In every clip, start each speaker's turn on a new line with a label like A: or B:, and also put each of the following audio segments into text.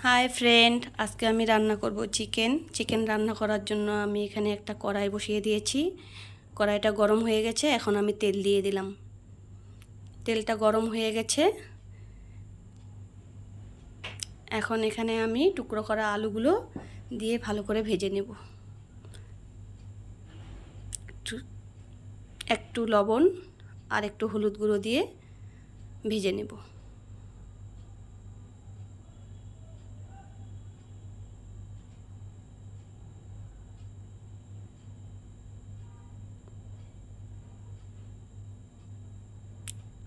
A: Hi friend, আজকে আমি রান্না করব চিকেন রান্না করার জন্য আমি এখানে একটা কড়াই বসিয়ে দিয়েছি। কড়াইটা গরম হয়ে গেছে, এখন আমি তেল দিয়ে দিলাম। তেলটা গরম হয়ে গেছে, এখন এখানে আমি টুকরো করা আলুগুলো দিয়ে ভালো করে ভেজে নেব। একটু লবণ আর একটু হলুদ গুঁড়ো দিয়ে ভেজে নেব।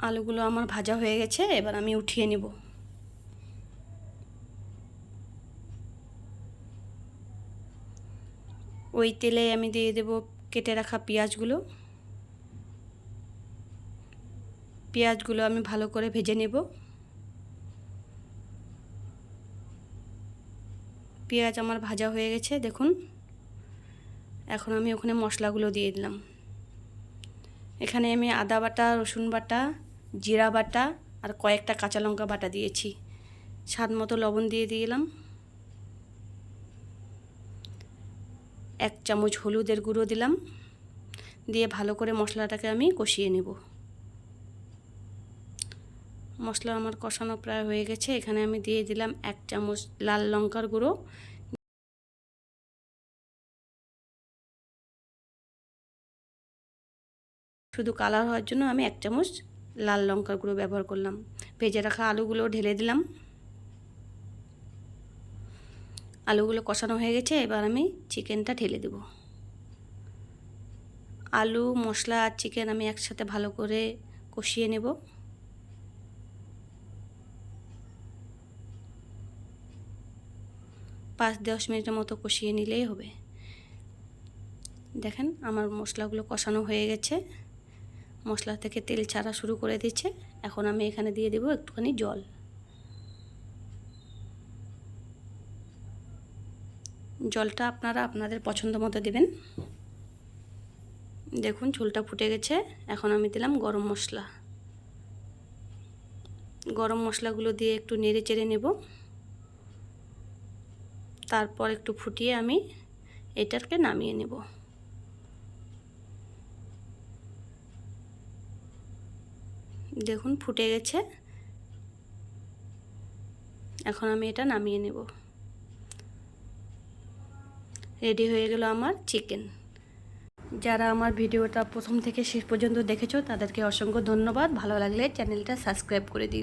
A: আলুগুলো আমার ভাজা হয়ে গেছে, এবার আমি উঠিয়ে নেব। ওই তেলে আমি দিয়ে দেব কেটে রাখা পেঁয়াজগুলো আমি ভালো করে ভেজে নেব। পেঁয়াজ আমার ভাজা হয়ে গেছে, দেখুন। এখন আমি ওখানে মশলাগুলো দিয়ে দিলাম। এখানে আমি আদা বাটা, রসুন বাটা, জিরা বাটা আর কয়েকটা কাঁচা লঙ্কা বাটা দিয়েছি। স্বাদ মতো লবণ দিয়ে দিলাম। 1 চামচ হলুদের গুঁড়ো দিলাম, দিয়ে ভালো করে মশলাটাকে আমি কষিয়ে নেব। মশলা আমার কষানো প্রায় হয়ে গেছে, এখানে আমি দিয়ে দিলাম 1 চামচ লাল লঙ্কার গুঁড়ো। শুধু কালার হওয়ার জন্য আমি 1 চামচ লাল লঙ্কার গুঁড়ো ব্যবহার করলাম। ভেজে রাখা আলুগুলো ঢেলে দিলাম। আলুগুলো কষানো হয়ে গেছে, এবার আমি চিকেনটা ঢেলে দেব। আলু, মশলা আর চিকেন আমি একসাথে ভালো করে কষিয়ে নেব। পাঁচ 10 মিনিটের মতো কষিয়ে নিলেই হবে। দেখেন আমার মশলাগুলো কষানো হয়ে গেছে, মশলা থেকে তেল ছাড়া শুরু করে দিচ্ছে। এখন আমি এখানে দিয়ে দেব একটুখানি জল। জলটা আপনারা আপনাদের পছন্দ মতো দেবেন। দেখুন ঝোলটা ফুটে গেছে, এখন আমি দিলাম গরম মশলা। গরম মশলাগুলো দিয়ে একটু নেড়ে চেড়ে নেব। তারপর একটু ফুটিয়ে আমি এটাকে নামিয়ে নেব। দেখুন ফুটে গেছে, এখন আমি এটা নামিয়ে নেব। রেডি হয়ে গেল আমার চিকেন। যারা আমার ভিডিওটা প্রথম থেকে শেষ পর্যন্ত দেখেছো তাদেরকে অসংখ্য ধন্যবাদ। ভালো লাগলে চ্যানেলটা সাবস্ক্রাইব করে দিও।